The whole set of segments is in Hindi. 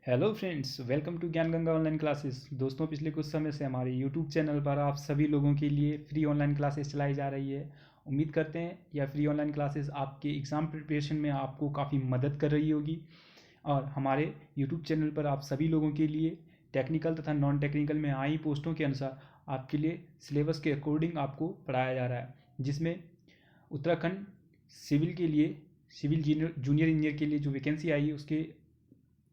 हेलो फ्रेंड्स, वेलकम टू ज्ञान गंगा ऑनलाइन क्लासेस। दोस्तों, पिछले कुछ समय से हमारे यूट्यूब चैनल पर आप सभी लोगों के लिए फ्री ऑनलाइन क्लासेस चलाई जा रही है। उम्मीद करते हैं यह फ्री ऑनलाइन क्लासेस आपके एग्ज़ाम प्रिपरेशन में आपको काफ़ी मदद कर रही होगी। और हमारे यूट्यूब चैनल पर आप सभी लोगों के लिए टेक्निकल तथा नॉन टेक्निकल में आई पोस्टों के अनुसार आपके लिए सिलेबस के अकॉर्डिंग आपको पढ़ाया जा रहा है, जिसमें उत्तराखंड सिविल के लिए सिविल जूनियर इंजीनियर के लिए जो वैकेंसी आई है उसके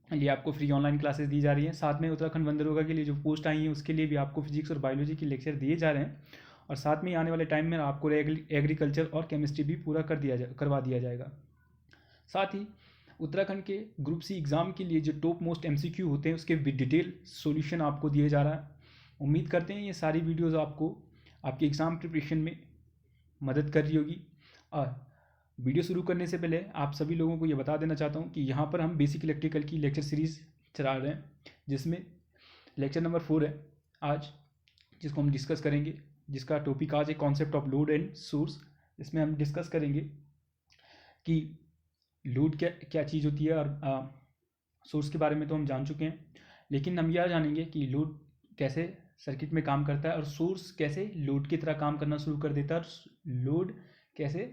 लिए आपको फ्री ऑनलाइन क्लासेस दी जा रही हैं। साथ में उत्तराखंड वन दरोगा के लिए जो पोस्ट आई हैं उसके लिए भी आपको फिजिक्स और बायोलॉजी के लेक्चर दिए जा रहे हैं। और साथ में आने वाले टाइम में आपको एग्रीकल्चर और केमिस्ट्री भी पूरा करवा दिया जाएगा। साथ ही उत्तराखंड के ग्रुप सी एग्ज़ाम के लिए जो टॉप मोस्ट एमसीक्यू होते हैं उसके डिटेल सॉल्यूशन आपको दिए जा रहा है। उम्मीद करते हैं ये सारी वीडियोज़ आपको आपके एग्ज़ाम प्रिपरेशन में मदद कर रही होगी। और वीडियो शुरू करने से पहले आप सभी लोगों को ये बता देना चाहता हूँ कि यहाँ पर हम बेसिक इलेक्ट्रिकल की लेक्चर सीरीज़ चला रहे हैं, जिसमें लेक्चर नंबर 4 है आज, जिसको हम डिस्कस करेंगे, जिसका टॉपिक आज है concept of load and source. इसमें हम डिस्कस करेंगे कि लोड क्या क्या चीज़ होती है। और सोर्स के बारे में तो हम जान चुके हैं, लेकिन हम यह जानेंगे कि लोड कैसे सर्किट में काम करता है और सोर्स कैसे लोड की तरह काम करना शुरू कर देता है, और लोड कैसे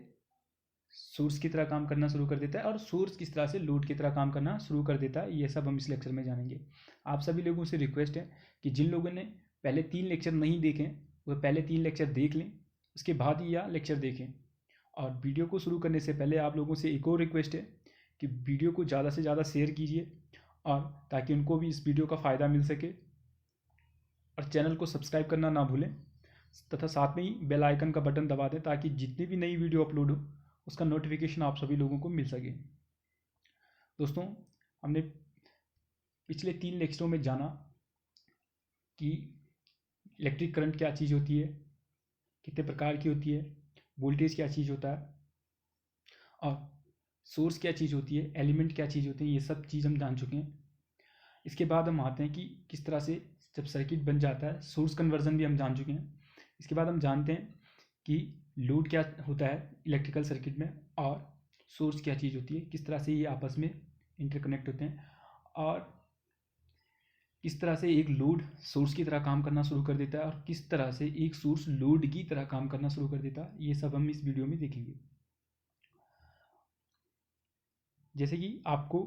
सोर्स की तरह काम करना शुरू कर देता है और सोर्स किस तरह से लोड की तरह काम करना शुरू कर देता है। ये सब हम इस लेक्चर में जानेंगे। आप सभी लोगों से रिक्वेस्ट है कि जिन लोगों ने पहले 3 लेक्चर नहीं देखे वह पहले 3 लेक्चर देख लें, उसके बाद ही यह लेक्चर देखें। और वीडियो को शुरू करने से पहले आप लोगों से एक और रिक्वेस्ट है कि वीडियो को ज़्यादा से ज़्यादा शेयर कीजिए, और ताकि उनको भी इस वीडियो का फ़ायदा मिल सके। और चैनल को सब्सक्राइब करना ना भूलें, तथा साथ में ही बेल आइकन का बटन दबा दें ताकि जितनी भी नई वीडियो अपलोड हो उसका नोटिफिकेशन आप सभी लोगों को मिल सके। दोस्तों, हमने पिछले 3 लेक्चरों में जाना कि इलेक्ट्रिक करंट क्या चीज़ होती है, कितने प्रकार की होती है, वोल्टेज क्या चीज़ होता है, और सोर्स क्या चीज़ होती है, एलिमेंट क्या चीज़ होती है। ये सब चीज़ हम जान चुके हैं। इसके बाद हम आते हैं कि किस तरह से जब सर्किट बन जाता है, सोर्स कन्वर्जन भी हम जान चुके हैं। इसके बाद हम जानते हैं कि लोड क्या होता है इलेक्ट्रिकल सर्किट में, और सोर्स क्या चीज़ होती है, किस तरह से ये आपस में इंटरकनेक्ट होते हैं, और किस तरह से एक लोड सोर्स की तरह काम करना शुरू कर देता है और किस तरह से एक सोर्स लोड की तरह काम करना शुरू कर देता है। ये सब हम इस वीडियो में देखेंगे। जैसे कि आपको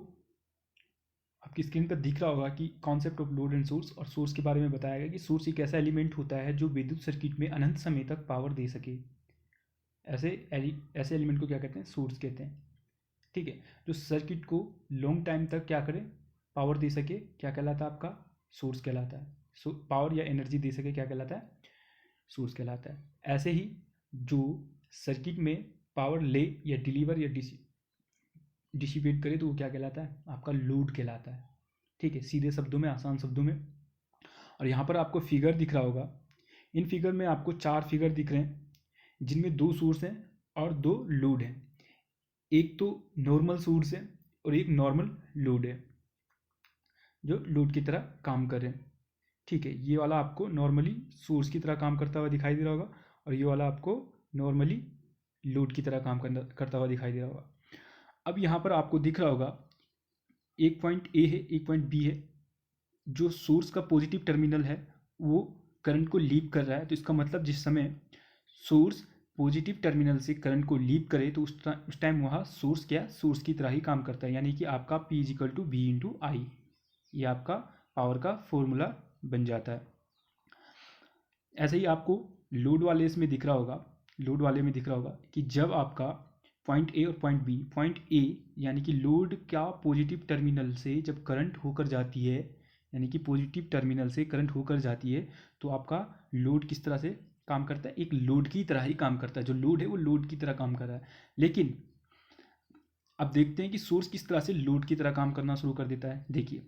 आपकी स्क्रीन पर दिख रहा होगा कि concept of load and source, और सोर्स के बारे में बताया गया कि सोर्स एक ऐसा एलिमेंट होता है जो विद्युत सर्किट में अनंत समय तक पावर दे सके। ऐसे एलिमेंट को क्या कहते हैं? सोर्स कहते हैं। ठीक है, जो सर्किट को लॉन्ग टाइम तक क्या करे, पावर दे सके, क्या कहलाता है? आपका सोर्स कहलाता है। पावर या एनर्जी दे सके, क्या कहलाता है? सोर्स कहलाता है। ऐसे ही जो सर्किट में पावर ले या डिलीवर या डिसिपेट करे तो वो क्या कहलाता है? आपका लोड कहलाता है। ठीक है, सीधे शब्दों में, आसान शब्दों में। और यहाँ पर आपको फिगर दिख रहा होगा। इन फिगर में आपको 4 फिगर दिख रहे हैं, जिनमें 2 सोर्स हैं और 2 लोड हैं। एक तो नॉर्मल सोर्स है और एक नॉर्मल लोड है जो लोड की तरह काम कर रहे हैं। ठीक है, ये वाला आपको नॉर्मली सोर्स की तरह काम करता हुआ दिखाई दे रहा होगा, और ये वाला आपको नॉर्मली लोड की तरह काम करता हुआ दिखाई दे रहा होगा। अब यहाँ पर आपको दिख रहा होगा एक पॉइंट ए है, एक पॉइंट बी है। जो सोर्स का पॉजिटिव टर्मिनल है वो करंट को लीव कर रहा है, तो इसका मतलब जिस समय सोर्स पॉजिटिव टर्मिनल से करंट को लीव करे तो उस टाइम वहाँ सोर्स क्या, सोर्स की तरह ही काम करता है। यानी कि आपका P = V × I, ये आपका पावर का फॉर्मूला बन जाता है। ऐसे ही आपको लोड वाले इसमें दिख रहा होगा, लोड वाले में दिख रहा होगा कि जब आपका पॉइंट ए और पॉइंट बी, पॉइंट ए यानी कि लोड का पॉजिटिव टर्मिनल से जब करंट होकर जाती है, यानी कि पॉजिटिव टर्मिनल से करंट होकर जाती है, तो आपका लोड किस तरह से काम करता है? एक लोड की तरह ही काम करता है। जो लोड है वो लोड की तरह काम कर रहा है। लेकिन अब देखते हैं कि सोर्स किस तरह से लोड की तरह काम करना शुरू कर देता है। देखिए,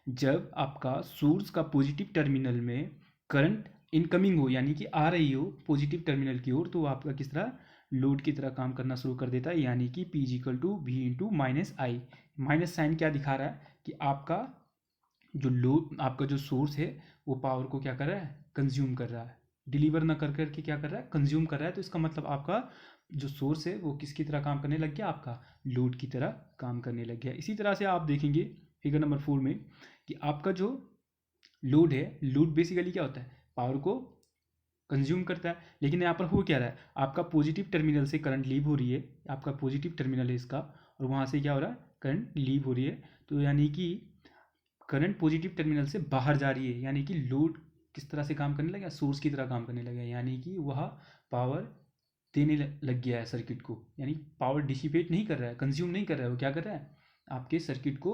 जब आपका सोर्स का पॉजिटिव टर्मिनल में करंट इनकमिंग हो, यानी कि आ रही हो पॉजिटिव टर्मिनल की ओर, तो आपका किस तरह लोड की तरह काम करना शुरू कर देता है। यानी कि P = V × I। Minus sign क्या दिखा रहा है कि आपका जो लोड, आपका जो सोर्स है वो पावर को क्या कर रहा है? कंज्यूम कर रहा है। डिलीवर ना कर करके क्या कर रहा है? कंज्यूम कर रहा है। तो इसका मतलब आपका जो सोर्स है वो किसकी तरह काम करने लग गया? आपका लोड की तरह काम करने लग गया। इसी तरह से आप देखेंगे फिगर नंबर 4 में कि आपका जो लोड है, लोड बेसिकली क्या होता है, पावर को कंज्यूम करता है। लेकिन यहाँ पर हो क्या रहा है, आपका पॉजिटिव टर्मिनल से करंट लीव हो रही है, आपका पॉजिटिव टर्मिनल है इसका, और वहाँ से क्या हो रहा है, करंट लीव हो रही है। तो यानी कि करंट पॉजिटिव टर्मिनल से बाहर जा रही है, यानी कि लोड किस तरह से काम करने लगा, सोर्स की तरह काम करने लगा, यानी कि वह पावर देने लग गया है सर्किट को। यानी पावर डिसिपेट नहीं कर रहा है, कंज्यूम नहीं कर रहा है, वो क्या कर रहा है, आपके सर्किट को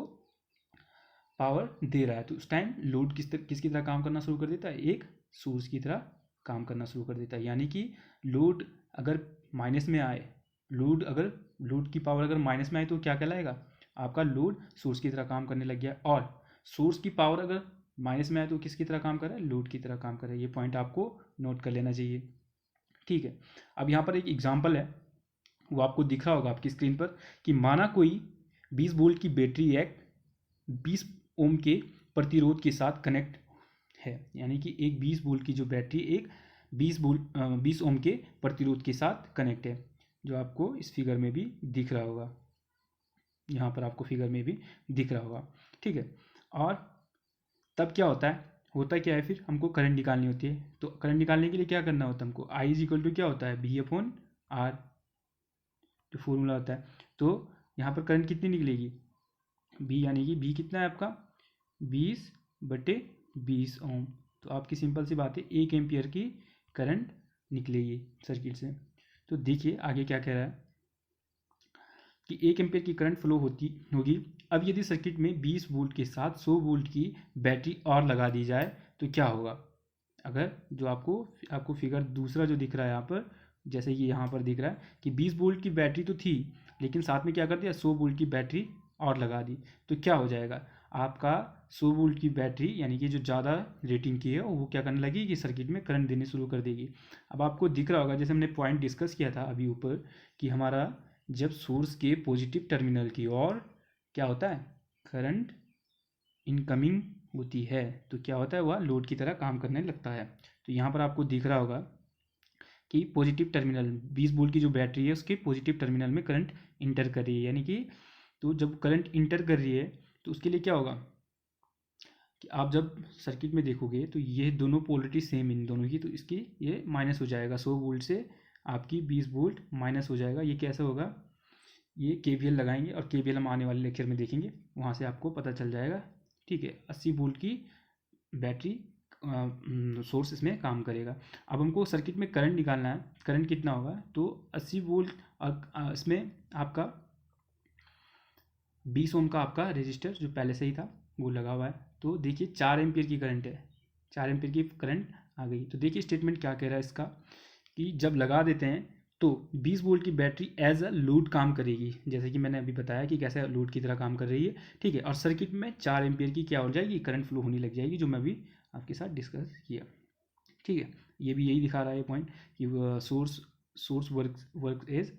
पावर दे रहा है। तो उस टाइम लोड किसकी तरह काम करना शुरू कर देता है, एक सोर्स की तरह काम करना शुरू कर देता है। यानी कि लोड अगर माइनस में आए, लोड की पावर अगर माइनस में आए तो क्या कहलाएगा, आपका लोड सोर्स की तरह काम करने लग गया। और सोर्स की पावर अगर माइनस में आए तो किसकी तरह काम कर रहा है, लोड की तरह काम कर रहा है। ये पॉइंट आपको नोट कर लेना चाहिए, ठीक है। अब यहाँ पर एक एग्जाम्पल है, वो आपको दिख रहा होगा आपकी स्क्रीन पर, कि माना कोई 20 वोल्ट की बैटरी एक 20 ओम के प्रतिरोध के साथ कनेक्ट है। यानी कि एक 20 वोल्ट की जो बैटरी एक 20 ओम के प्रतिरोध के साथ कनेक्ट है, जो आपको इस फिगर में भी दिख रहा होगा, यहाँ पर आपको फिगर में भी दिख रहा होगा, ठीक है। और तब क्या होता क्या है, फिर हमको करंट निकालनी होती है। तो करंट निकालने के लिए क्या करना होता है हमको, आई इज इक्वल टू क्या होता है, बी अपॉन आर, जो फॉर्मूला होता है। तो यहाँ पर करंट कितनी निकलेगी, बी, यानी कि बी कितना है आपका 20/20 ओम। तो आपकी सिंपल सी बात है, 1 एम्पियर की करंट निकलेगी सर्किट से। तो देखिए आगे क्या कह रहा है कि 1 एम्पियर की करंट फ्लो होगी। अब यदि सर्किट में 20 वोल्ट के साथ 100 वोल्ट की बैटरी और लगा दी जाए तो क्या होगा। अगर जो आपको फिगर दूसरा जो दिख रहा है यहाँ पर, जैसे कि यहाँ पर दिख रहा है कि 20 वोल्ट की बैटरी तो थी, लेकिन साथ में क्या कर दिया, 100 वोल्ट की बैटरी और लगा दी, तो क्या हो जाएगा, आपका 100 वोल्ट की बैटरी यानी कि जो ज़्यादा रेटिंग की है वो क्या करने लगेगी कि सर्किट में करंट देने शुरू कर देगी। अब आपको दिख रहा होगा, जैसे हमने पॉइंट डिस्कस किया था अभी ऊपर, कि हमारा जब सोर्स के पॉजिटिव टर्मिनल की ओर क्या होता है, करंट इनकमिंग होती है, तो क्या होता है, वह लोड की तरह काम करने लगता है। तो यहाँ पर आपको दिख रहा होगा कि पॉजिटिव टर्मिनल 20 वोल्ट की जो बैटरी है उसके पॉजिटिव टर्मिनल में करंट इंटर कर रही है। यानी कि तो जब करंट इंटर कर रही है तो उसके लिए क्या होगा कि आप जब सर्किट में देखोगे तो ये दोनों पोलरिटी सेम इन दोनों की, तो इसकी ये माइनस हो जाएगा, 100 वोल्ट से आपकी 20 वोल्ट माइनस हो जाएगा। ये कैसे होगा, ये केवीएल लगाएंगे, और केवीएल हम आने वाले लेक्चर में देखेंगे, वहाँ से आपको पता चल जाएगा, ठीक है। 80 वोल्ट की बैटरी सोर्स इसमें काम करेगा। अब हमको सर्किट में करंट निकालना है, करंट कितना होगा, तो 80 वोल्ट इसमें आपका 20 ओम का आपका रेजिस्टर जो पहले से ही था वो लगा हुआ है। तो देखिए 4 एम्पियर की करंट है, 4 एम्पियर की करंट आ गई। तो देखिए स्टेटमेंट क्या कह रहा है इसका, कि जब लगा देते हैं तो 20 वोल्ट की बैटरी एज अ लोड काम करेगी, जैसे कि मैंने अभी बताया कि कैसे लोड की तरह काम कर रही है, ठीक है। और सर्किट में 4 एम्पियर की क्या हो जाएगी, करंट फ्लो होने लग जाएगी, जो मैं अभी आपके साथ डिस्कस किया, ठीक है। ये भी यही दिखा रहा है पॉइंट कि सोर्स वर्क एज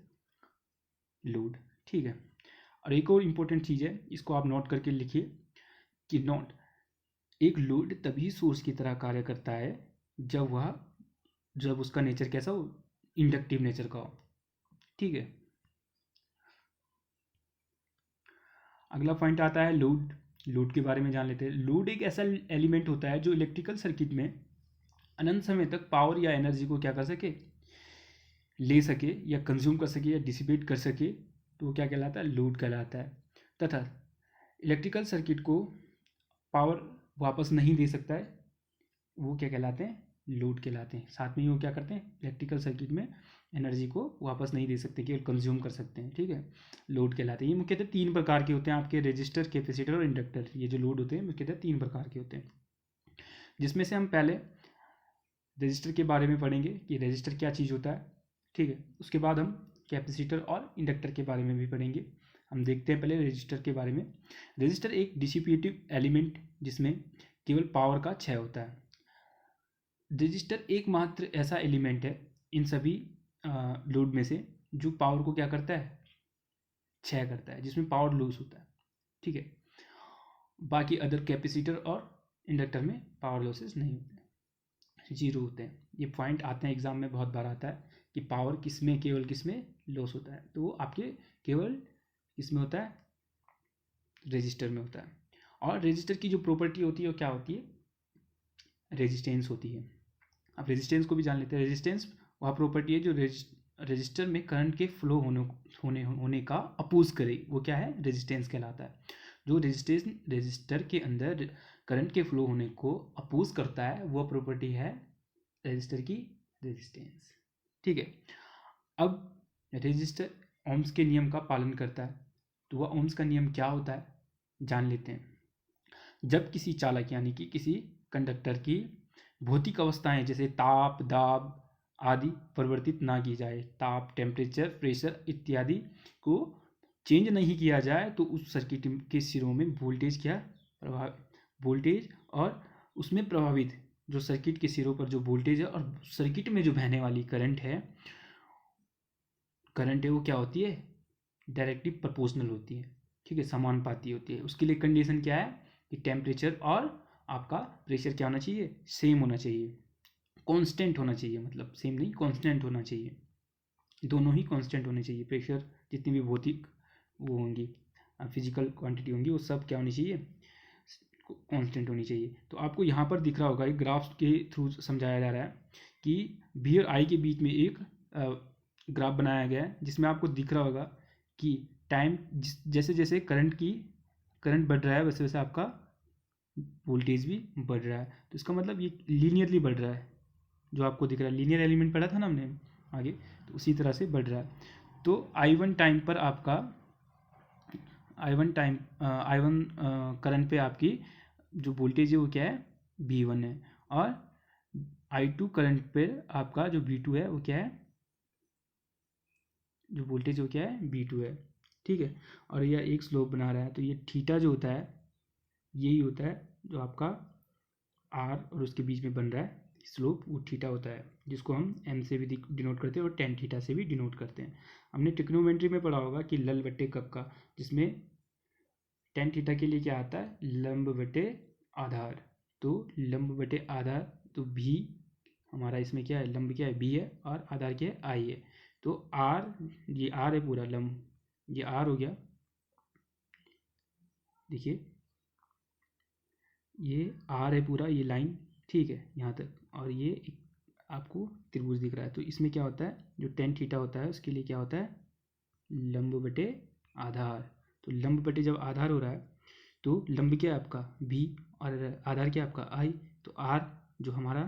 लोड, ठीक है। और एक और इम्पोर्टेंट चीज़ है, इसको आप नोट करके लिखिए कि नोट, एक लोड तभी सोर्स की तरह कार्य करता है जब उसका नेचर कैसा हो, इंडक्टिव नेचर का हो, ठीक है। अगला पॉइंट आता है लोड। लोड के बारे में जान लेते हैं। लोड एक ऐसा एलिमेंट होता है जो इलेक्ट्रिकल सर्किट में अनंत समय तक पावर या एनर्जी को क्या कर सके, ले सके या कंज्यूम कर सके या डिसिपेट कर सके, तो वो क्या कहलाता है, लोड कहलाता है। तथा इलेक्ट्रिकल सर्किट को पावर वापस नहीं दे सकता है, वो क्या कहलाते हैं, लोड कहलाते हैं। साथ में ही वो क्या करते हैं, इलेक्ट्रिकल सर्किट में एनर्जी को वापस नहीं दे सकते, केवल कंज्यूम कर सकते हैं, ठीक है, लोड कहलाते हैं। ये मुख्यतः 3 प्रकार के होते हैं आपके, रेजिस्टर, कैपेसिटर और इंडक्टर। ये जो लोड होते हैं मुख्यतः 3 प्रकार के होते हैं, जिसमें से हम पहले रेजिस्टर के बारे में पढ़ेंगे कि रेजिस्टर क्या चीज़ होता है, ठीक है। उसके बाद हम कैपेसिटर और इंडक्टर के बारे में भी पढ़ेंगे। हम देखते हैं पहले रेजिस्टर के बारे में। रेजिस्टर एक डिसिपेटिव एलिमेंट जिसमें केवल पावर का क्षय होता है। रजिस्टर एकमात्र ऐसा एलिमेंट है इन सभी लोड में से जो पावर को क्या करता है, क्षय करता है, जिसमें पावर लॉस होता है, ठीक है। बाकी अदर कैपेसिटर और इंडक्टर में पावर लॉसेस नहीं होते हैं, जीरो होते हैं। ये पॉइंट आते हैं एग्जाम में, बहुत बार आता है कि पावर किसमें, केवल किसमें लॉस होता है, तो वो आपके केवल किसमें होता है, रजिस्टर में होता है। और रेजिस्टर की जो प्रॉपर्टी होती है वो क्या होती है, रेजिस्टेंस होती है। अब रेजिस्टेंस को भी जान लेते हैं। रेजिस्टेंस वह प्रॉपर्टी है जो रजिस्टर में करंट के फ्लो होने का अपोज करे, वो क्या है, रेजिस्टेंस कहलाता है। जो रजिस्टर के अंदर करंट के फ्लो होने को अपोज करता है वह प्रॉपर्टी है रजिस्टर की रेजिस्टेंस। ठीक है। अब रजिस्टर ओम्स के नियम का पालन करता है, तो वह ओम्स का नियम क्या होता है जान लेते हैं। जब किसी चालक यानी कि किसी कंडक्टर की भौतिक अवस्थाएं जैसे ताप, दाब आदि परिवर्तित ना की जाए, ताप, टेम्परेचर, प्रेशर इत्यादि को चेंज नहीं किया जाए, तो उस सर्किट के सिरों में वोल्टेज वोल्टेज और उसमें प्रभावित जो सर्किट के सिरों पर जो वोल्टेज है और सर्किट में जो बहने वाली करंट है वो क्या होती है, डायरेक्टली प्रोपोर्शनल होती है। ठीक है, समानुपाती होती है। उसके लिए कंडीशन क्या है कि टेम्परेचर और आपका प्रेशर क्या होना चाहिए, सेम होना चाहिए, कांस्टेंट होना चाहिए, मतलब सेम नहीं कांस्टेंट होना चाहिए, दोनों ही कांस्टेंट होने चाहिए। प्रेशर जितनी भी भौतिक वो होंगी फिजिकल क्वांटिटी होंगी वो सब क्या होनी चाहिए, कांस्टेंट होनी चाहिए। तो आपको यहाँ पर दिख रहा होगा एक ग्राफ के थ्रू समझाया जा रहा है कि बी और आई के बीच में एक ग्राफ बनाया गया है जिसमें आपको दिख रहा होगा कि टाइम जैसे जैसे करंट बढ़ रहा है वैसे वैसे आपका वोल्टेज भी बढ़ रहा है। तो इसका मतलब ये लीनियरली बढ़ रहा है, जो आपको दिख रहा है लीनियर एलिमेंट पढ़ा था ना हमने आगे, तो उसी तरह से बढ़ रहा है। तो I1 टाइम पर आपका I1 करंट पे आपकी जो वोल्टेज है वो क्या है, V1 है, और I2 करंट पे आपका जो V2 है वो क्या है, जो वोल्टेज वो क्या है, V2 है। ठीक है, और यह एक स्लोप बना रहा है, तो ये थीटा जो होता है यही होता है जो आपका R और उसके बीच में बन रहा है स्लोप, वो थीटा होता है, जिसको हम m से भी डिनोट करते हैं और टेन थीटा से भी डिनोट करते हैं। हमने ट्रिग्नोमेट्री में पढ़ा होगा कि लल बटे कब का, जिसमें टेन थीटा के लिए क्या आता है, लंब बटे आधार। तो लंब बटे आधार, तो भी हमारा इसमें क्या है, लंब क्या है b है और आधार क्या है i है। तो r, ये r है पूरा लंब, ये r हो गया, देखिए ये r है पूरा, ये लाइन, ठीक है यहाँ तक, और ये एक आपको त्रिभुज दिख रहा है। तो इसमें क्या होता है, जो टेन थीटा होता है उसके लिए क्या होता है, लंब बटे आधार। तो लंब बटे जब आधार हो रहा है तो लंब क्या है आपका v और आधार क्या है आपका i। तो r जो हमारा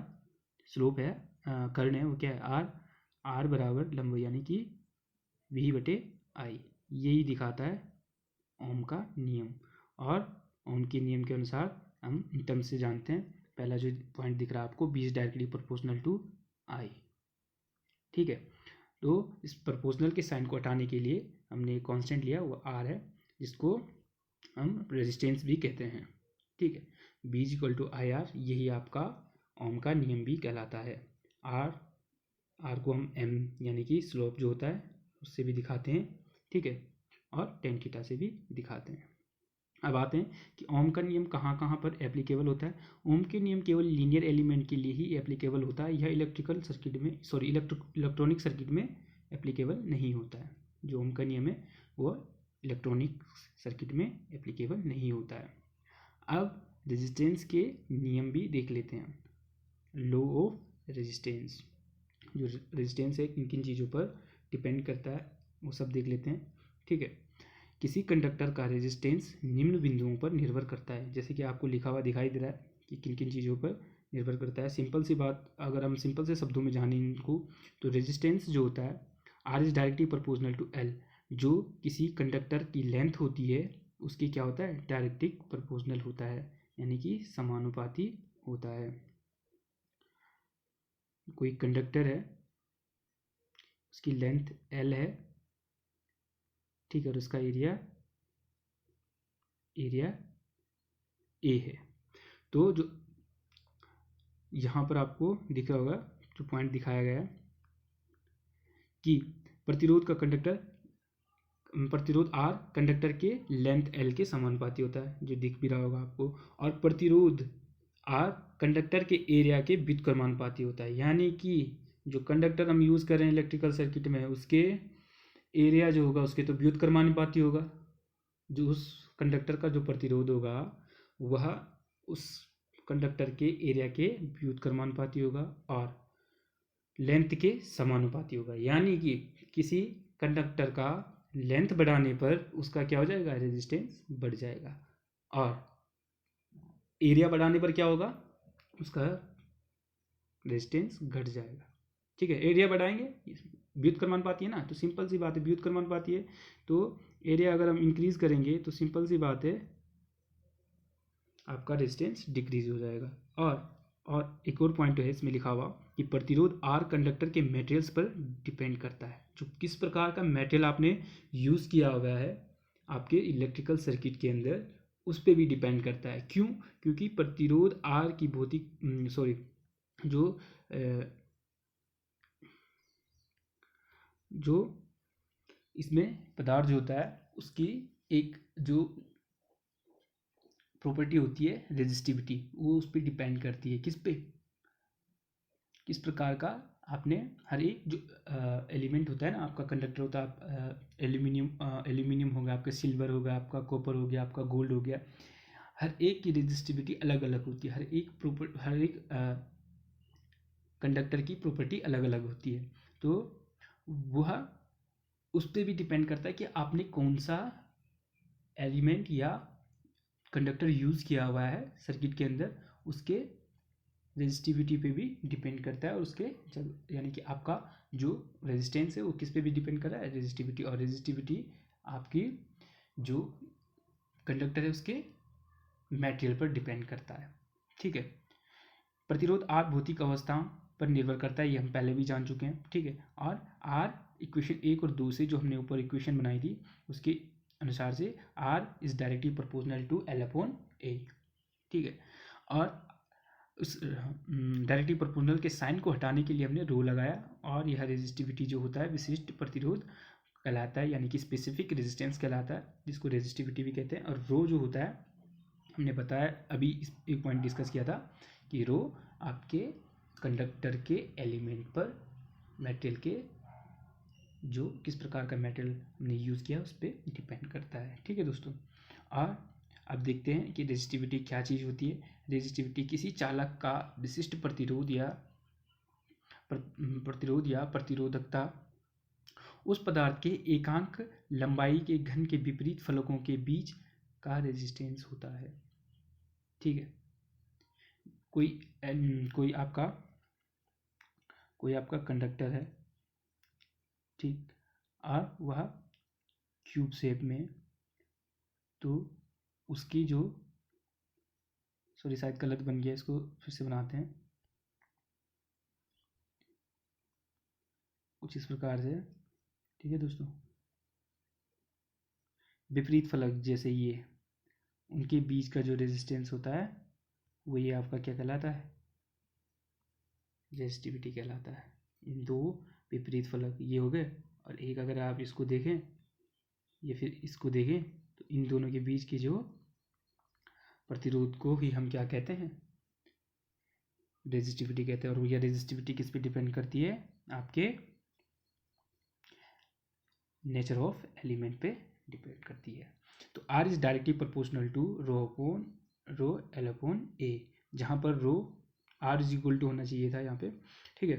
स्लोप है, कर्ण है, वो क्या है r बराबर लंब यानी कि v बटे i। यही दिखाता है ओम का नियम। और ओम के नियम के अनुसार हम इन टर्म से जानते हैं, पहला जो पॉइंट दिख रहा है आपको, b is directly proportional to i। ठीक है, तो इस प्रोपोर्शनल के साइन को हटाने के लिए हमने एक कांस्टेंट लिया, वो r है, जिसको हम रेजिस्टेंस भी कहते हैं। ठीक है, b is equal to I R, यही आपका ओम का नियम भी कहलाता है। r को हम m यानी कि स्लोप जो होता है उससे भी दिखाते हैं, ठीक है, और टेन थीटा से भी दिखाते हैं। अब आते हैं कि ओम का नियम कहाँ कहाँ पर एप्लीकेबल होता है। ओम के नियम केवल लीनियर एलिमेंट के लिए ही एप्लीकेबल होता है, यह इलेक्ट्रिकल सर्किट में इलेक्ट्रॉनिक सर्किट में एप्लीकेबल नहीं होता है। जो ओम का नियम है वो इलेक्ट्रॉनिक सर्किट में एप्लीकेबल नहीं होता है। अब रेजिस्टेंस के नियम भी देख लेते हैं। लॉ ऑफ रेजिस्टेंस, जो रेजिस्टेंस है किन किन चीज़ों पर डिपेंड करता है वो सब देख लेते हैं। ठीक है, किसी कंडक्टर का रेजिस्टेंस निम्न बिंदुओं पर निर्भर करता है, जैसे कि आपको लिखा हुआ दिखाई दे रहा है कि किन किन चीज़ों पर निर्भर करता है। सिंपल सी बात, अगर हम सिंपल से शब्दों में जानें इनको, तो रेजिस्टेंस जो होता है R is directly proportional to L. जो किसी कंडक्टर की लेंथ होती है उसकी क्या होता है, डायरेक्टली प्रोपोर्शनल होता है, यानी कि समानुपाती होता है। कोई कंडक्टर है, उसकी लेंथ एल है, ठीक है, और उसका एरिया ए है। तो जो यहाँ पर आपको दिख रहा होगा, जो पॉइंट दिखाया गया है कि प्रतिरोध आर कंडक्टर के लेंथ एल के समानुपाती होता है, जो दिख भी रहा होगा आपको, और प्रतिरोध आर कंडक्टर के एरिया के व्युत्क्रमानुपाती होता है। यानी कि जो कंडक्टर हम यूज़ कर रहे हैं इलेक्ट्रिकल सर्किट में, उसके एरिया जो होगा उसके तो व्युत्क्रमानुपाती होगा, जो उस कंडक्टर का जो प्रतिरोध होगा वह उस कंडक्टर के एरिया के व्युत्क्रमानुपाती होगा और लेंथ के समानुपाती होगा। यानी कि किसी कंडक्टर का लेंथ बढ़ाने पर उसका क्या हो जाएगा, रेजिस्टेंस बढ़ जाएगा, और एरिया बढ़ाने पर क्या होगा, उसका रेजिस्टेंस घट जाएगा। ठीक है, एरिया बढ़ाएंगे, व्युत्क्रमानुपाती है ना, तो सिंपल सी बात है, व्युत्क्रमानुपाती है तो एरिया अगर हम इंक्रीज करेंगे तो सिंपल सी बात है आपका रेजिस्टेंस डिक्रीज हो जाएगा। और एक और पॉइंट है इसमें लिखा हुआ कि प्रतिरोध आर कंडक्टर के मटेरियल्स पर डिपेंड करता है। जो किस प्रकार का मटेरियल आपने यूज़ किया हुआ है आपके इलेक्ट्रिकल सर्किट के अंदर, उस पर भी डिपेंड करता है। क्यों? क्योंकि प्रतिरोध आर की भौतिक जो इसमें पदार्थ जो होता है उसकी एक जो प्रॉपर्टी होती है रेजिस्टिविटी, वो उस पर डिपेंड करती है। किस पे? किस प्रकार का आपने हर एक जो एलिमेंट होता है ना, आपका कंडक्टर होता है, एल्यूमिनियम होगा, आपका सिल्वर होगा, आपका कॉपर हो गया, आपका गोल्ड हो गया, हर एक की रेजिस्टिविटी अलग अलग होती है। हर एक कंडक्टर की प्रॉपर्टी अलग अलग होती है। तो वह उस पर भी डिपेंड करता है कि आपने कौन सा एलिमेंट या कंडक्टर यूज़ किया हुआ है सर्किट के अंदर, उसके रेजिस्टिविटी पे भी डिपेंड करता है। और उसके यानी कि आपका जो रेजिस्टेंस है वो किस पे भी डिपेंड कर रहा है, रेजिस्टिविटी। और रेजिस्टिविटी आपकी जो कंडक्टर है उसके मटेरियल पर डिपेंड करता है। ठीक है, प्रतिरोध आर भौतिक अवस्थाओं पर निर्भर करता है, ये हम पहले भी जान चुके हैं। ठीक है, और आर इक्वेशन 1 और 2 से जो हमने ऊपर इक्वेशन बनाई थी उसके अनुसार से R is directly proportional to L upon A. ठीक है, और उस डायरेक्टली प्रोपोर्शनल के साइन को हटाने के लिए हमने रो लगाया, और यह रेजिस्टिविटी जो होता है विशिष्ट प्रतिरोध कहलाता है, यानी कि स्पेसिफिक रेजिस्टेंस कहलाता है, जिसको रेजिस्टिविटी भी कहते हैं। और रो जो होता है हमने बताया अभी एक पॉइंट डिस्कस किया था कि रो आपके कंडक्टर के एलिमेंट पर मेटेरियल के जो किस प्रकार का मेटेरियल हमने यूज़ किया उस पर डिपेंड करता है। ठीक है दोस्तों, और अब देखते हैं कि रेजिस्टिविटी क्या चीज़ होती है। रेजिस्टिविटी किसी चालक का विशिष्ट प्रतिरोध या प्रतिरोधकता उस पदार्थ के एकांक लंबाई के घन के विपरीत फलकों के बीच का रेजिस्टेंस होता है। ठीक है, कोई आपका कंडक्टर है, ठीक, और वह क्यूब शेप में, तो उसकी जो सॉरी शायद गलत बन गया, इसको फिर से बनाते हैं कुछ इस प्रकार से। ठीक है दोस्तों, विपरीत फलक जैसे ये, उनके बीच का जो रेजिस्टेंस होता है वो ये आपका क्या कहलाता है, रेजिस्टिविटी कहलाता है। इन दो विपरीत फलक ये हो गए, और एक अगर आप इसको देखें या फिर इसको देखें तो इन दोनों के बीच की जो प्रतिरोध को ही हम क्या कहते हैं, रेजिस्टिविटी कहते हैं। और यह रेजिस्टिविटी किस पे डिपेंड करती है, आपके नेचर ऑफ एलिमेंट पे डिपेंड करती है। तो R is directly proportional to rho L upon A, जहाँ पर आर इज इक्वल टू होना चाहिए था यहाँ पे। ठीक है,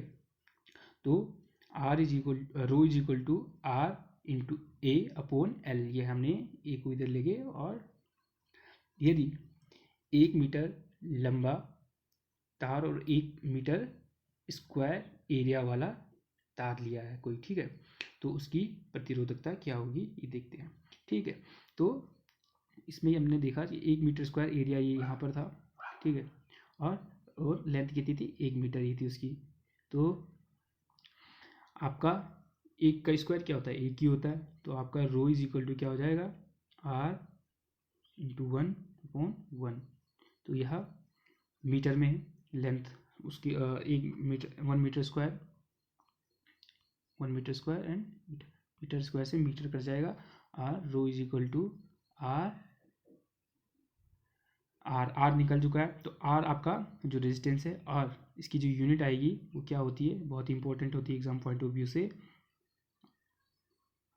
तो rho is equal to R into A upon L, ये हमने ए को इधर ले गए। और यदि 1 मीटर लंबा तार और 1 मीटर स्क्वायर एरिया वाला तार लिया है कोई, ठीक है, तो उसकी प्रतिरोधकता क्या होगी ये देखते हैं। ठीक है, तो इसमें हमने देखा कि 1 मीटर स्क्वायर एरिया ये यहाँ पर था। ठीक है, और लेंथ कितनी थी, 1 मीटर ही थी उसकी। तो आपका एक का स्क्वायर क्या होता है, एक ही होता है। तो आपका रो इज इक्वल टू क्या हो जाएगा, आर इंटू 1/1। तो यह मीटर में लेंथ उसकी 1 metre square and metre square से मीटर कर जाएगा। R rho is equal to R निकल चुका है। तो आर आपका जो रेजिस्टेंस है, और इसकी जो यूनिट आएगी वो क्या होती है, बहुत इंपॉर्टेंट होती है एग्जाम पॉइंट ऑफ व्यू से,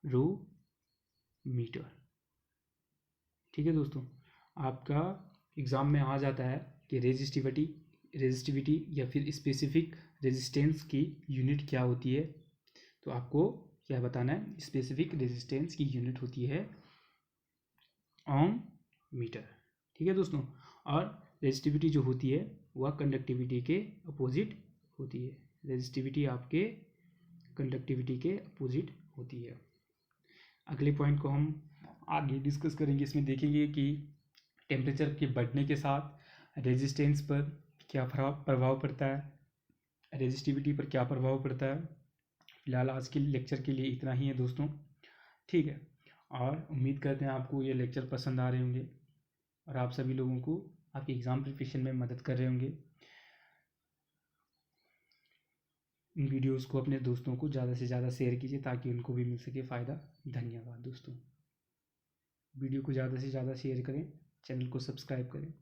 रो मीटर। ठीक है दोस्तों, आपका एग्ज़ाम में आ जाता है कि रेजिस्टिविटी या फिर स्पेसिफिक रेजिस्टेंस की यूनिट क्या होती है, तो आपको क्या बताना है, स्पेसिफिक रेजिस्टेंस की यूनिट होती है ओम मीटर। ठीक है दोस्तों। और रेजिस्टिविटी जो होती है वह कंडक्टिविटी के अपोजिट होती है। रेजिस्टिविटी आपके कंडक्टिविटी के अपोजिट होती है। अगले पॉइंट को हम आगे डिस्कस करेंगे। इसमें देखेंगे कि टेम्परेचर के बढ़ने के साथ रेजिस्टेंस पर क्या प्रभाव पड़ता है, रेजिस्टिविटी पर क्या प्रभाव पड़ता है। फिलहाल आज के लेक्चर के लिए इतना ही है दोस्तों। ठीक है, और उम्मीद करते हैं आपको ये लेक्चर पसंद आ रहे होंगे और आप सभी लोगों को आपके एग्ज़ाम प्रिपरेशन में मदद कर रहे होंगे। इन वीडियोस को अपने दोस्तों को ज़्यादा से ज़्यादा शेयर कीजिए ताकि उनको भी मिल सके फ़ायदा। धन्यवाद दोस्तों। वीडियो को ज़्यादा से ज़्यादा शेयर करें, चैनल को सब्सक्राइब करें।